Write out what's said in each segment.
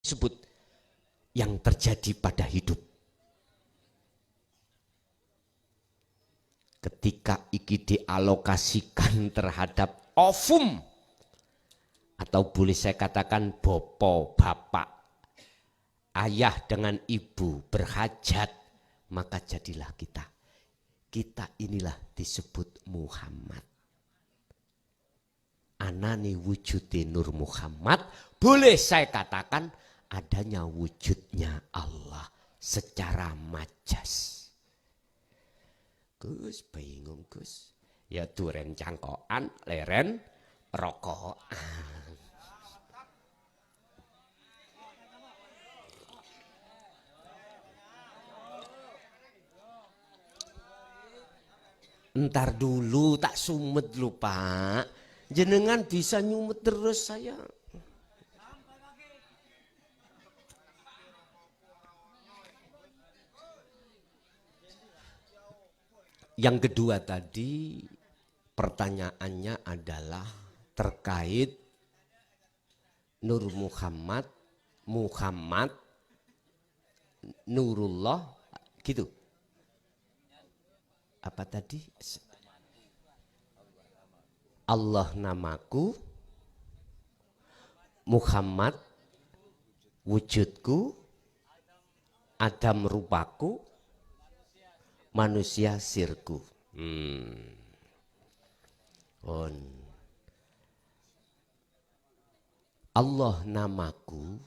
disebut yang terjadi pada hidup. Ketika iki dialokasikan terhadap ovum, atau boleh saya katakan bopo, bapak, ayah dengan ibu berhajat, maka jadilah kita. Kita inilah disebut Muhammad. Anani wujudi Nur Muhammad, boleh saya katakan adanya wujudnya Allah secara majas. Gus bingung Gus, ya duren cangkokan, leren rokokan. Entar dulu tak sumet lu Pak. Jenengan bisa nyumet terus saya. Yang kedua tadi pertanyaannya adalah terkait Nur Muhammad, Muhammad, Nurullah gitu. Apa tadi? Allah namaku, Muhammad wujudku, Adam rupaku, manusia sirku. Allah namaku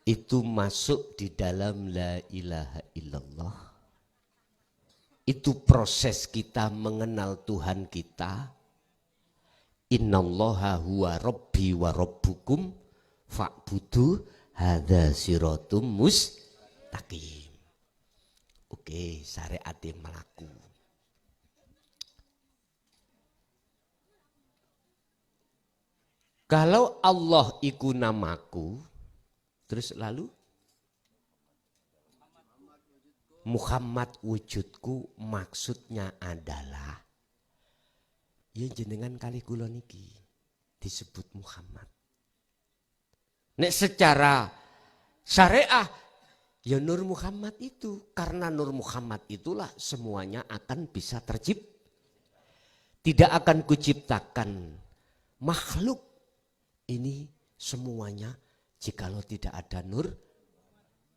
itu masuk di dalam la ilaha illallah. Itu proses kita mengenal Tuhan kita. Innallaha huwa rabbi wa rabbukum fa'budu hadza siratum mustaqim. Oke, syariate melaku. Kalau Allah iku namaku, terus lalu Muhammad wujudku, maksudnya adalah ya jenengan kali kula niki disebut Muhammad. Nek secara syariah ya Nur Muhammad itu, karena Nur Muhammad itulah semuanya akan bisa tercipta. Tidak akan kuciptakan makhluk ini semuanya jikalau tidak ada Nur.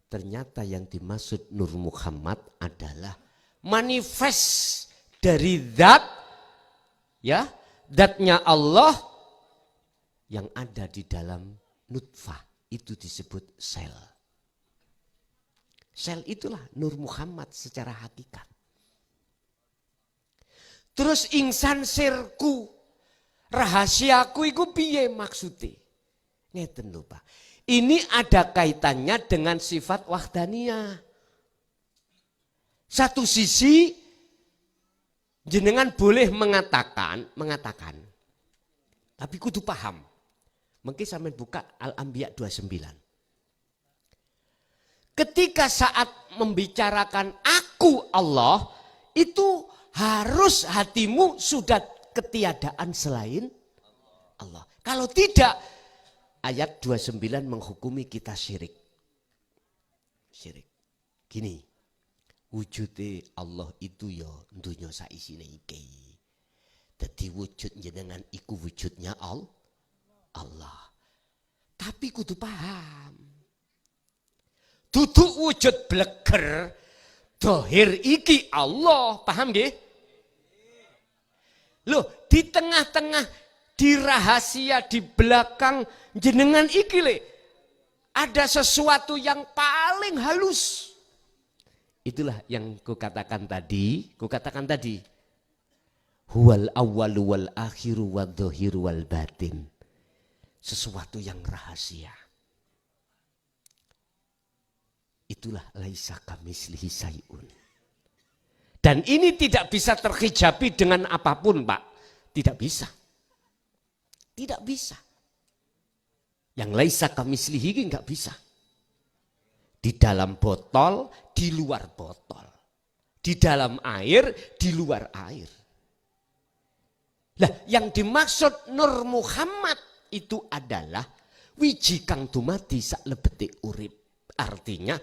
Ternyata yang dimaksud Nur Muhammad adalah manifest dari zat, ya, zatnya Allah yang ada di dalam nutfah, itu disebut sel. Sel itulah Nur Muhammad secara hakikat. Terus insan sirku, rahasiaku iku piye maksudnya? Ngeten lho Pak. Ini ada kaitannya dengan sifat wahdaniyah. Satu sisi jenengan boleh mengatakan, tapi kudu paham. Mungkin sampai buka Al-Anbiya 29. Ketika saat membicarakan aku Allah, itu harus hatimu sudah ketiadaan selain Allah. Kalau tidak, ayat 29 menghukumi kita syirik. Syirik. Gini, wujudnya Allah itu ya dunya saisine iki. Dadi wujud jenengan iku wujudnya Allah. Tapi kudu paham. Duduk wujud bleger, dohir iki Allah, paham nggih? Loh, di tengah-tengah, di rahasia, di belakang jenengan iki le, ada sesuatu yang paling halus. Itulah yang kukatakan tadi. Huwal awwalu wal akhiru wal dhahiru wal batin. Sesuatu yang rahasia. Itulah laisa kamislihi syai'un. Dan ini tidak bisa terhijabi dengan apapun, Pak. Tidak bisa. Tidak bisa. Yang laisa kamislihi enggak bisa. Di dalam botol, di luar botol. Di dalam air, di luar air. Lah yang dimaksud Nur Muhammad itu adalah wiji kang dumadi saklebetik urip. Artinya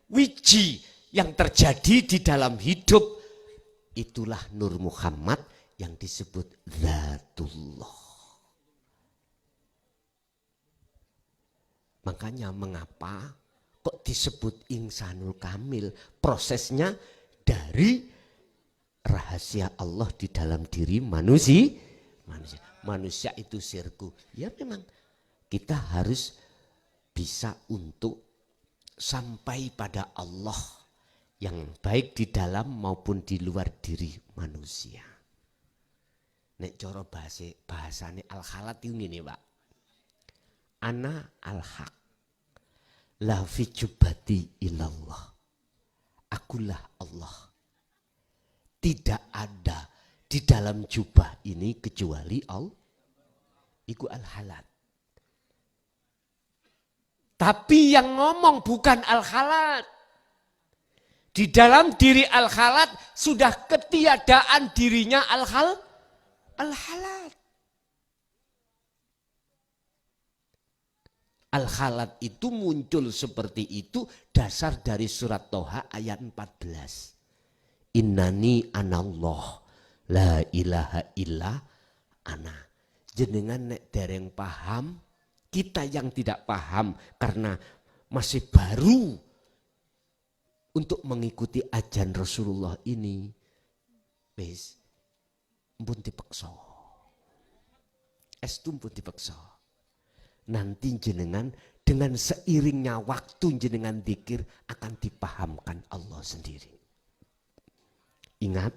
wiji yang terjadi di dalam hidup itulah Nur Muhammad yang disebut Zatullah. Makanya mengapa kok disebut Insanul Kamil? Prosesnya dari rahasia Allah di dalam diri manusia. Manusia itu sirku. Ya memang kita harus bisa untuk sampai pada Allah yang baik di dalam maupun di luar diri manusia. Nek cara bahasane al-khalat itu ngene, Pak. Ana al-haq. La fi jubati ilallah. Akulah Allah. Tidak ada di dalam jubah ini kecuali Allah. Iku al-halat. Tapi yang ngomong bukan al-halat. Di dalam diri al-halat sudah ketiadaan dirinya al-halat. Al-halat itu muncul seperti itu dasar dari surat Toha ayat 14. Innani anallah la ilaha illa ana. Jenengan nek dereng paham, kita yang tidak paham karena masih baru untuk mengikuti ajaran Rasulullah ini. Wis mpun dipeksa. Estu mpun dipeksa. Nanti jenengan dengan seiringnya waktu jenengan dzikir akan dipahamkan Allah sendiri. Ingat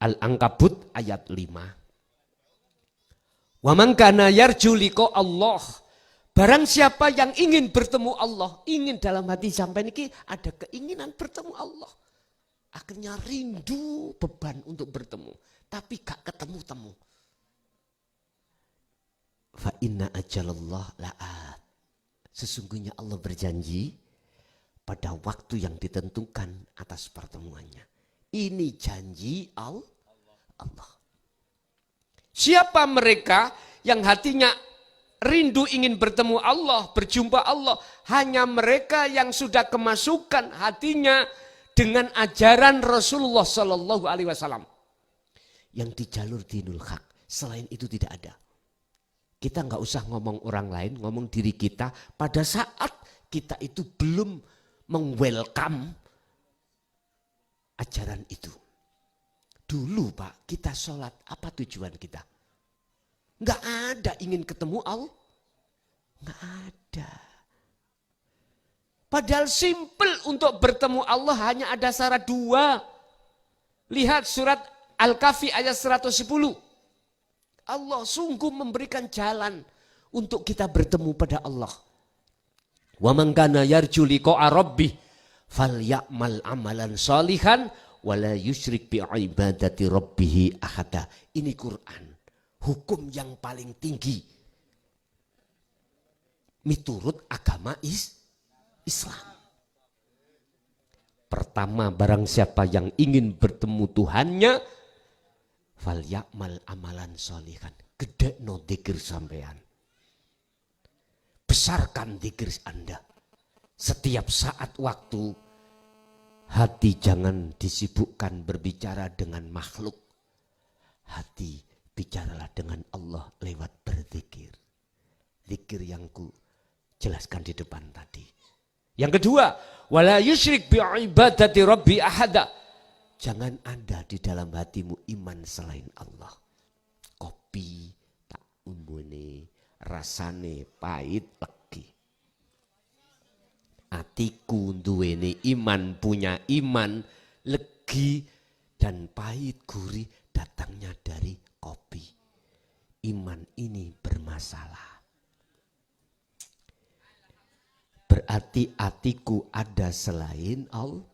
Al-Ankabut ayat 5. Wa man kana yarju liqa Allah. Barang siapa yang ingin bertemu Allah, ingin dalam hati sampai niki ada keinginan bertemu Allah. Akhirnya rindu beban untuk bertemu, tapi gak ketemu-temu. Fa inna ajalallah la'at. Sesungguhnya Allah berjanji pada waktu yang ditentukan atas pertemuannya. Ini janji Allah. Siapa mereka yang hatinya rindu ingin bertemu Allah, berjumpa Allah? Hanya mereka yang sudah kemasukan hatinya dengan ajaran Rasulullah Sallallahu Alaihi Wasallam. Yang di jalur dinul haq. Selain itu tidak ada. Kita nggak usah ngomong orang lain, ngomong diri kita. Pada saat kita itu belum meng-welcome ajaran itu. Dulu Pak, kita sholat, apa tujuan kita? Nggak ada ingin ketemu Allah. Nggak ada. Padahal simple untuk bertemu Allah hanya ada syarat 2. Lihat surat Al-Kahfi ayat 110. Allah sungguh memberikan jalan untuk kita bertemu pada Allah. Wa man kana yarju liqa'a rabbih falyamal amalan shalihan wala yusyrik bi ibadati rabbih ahada. Ini Quran, hukum yang paling tinggi miturut agama Islam. Pertama, barang siapa yang ingin bertemu Tuhannya, falyamal amalan shalihan. Gedekno dzikir sampean. Besarkan dzikir Anda. Setiap saat waktu, hati jangan disibukkan berbicara dengan makhluk. Hati bicaralah dengan Allah lewat berzikir. Zikir yang ku jelaskan di depan tadi. Yang kedua, wala yusyrik bi ibadati rabbi ahada. Jangan ada di dalam hatimu iman selain Allah. Kopi tak umbune, rasane pahit legi. Atiku duweni iman, punya iman, legi dan pahit gurih datangnya dari kopi. Iman ini bermasalah. Berarti atiku ada selain Allah.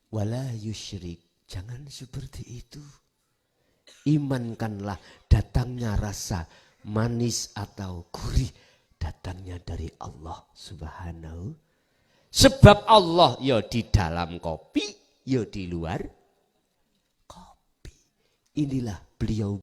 Wala yusyrik. Jangan seperti itu. Imankanlah datangnya rasa manis atau gurih. Datangnya dari Allah Subhanahu. Sebab Allah ya di dalam kopi, ya di luar kopi. inilah beliau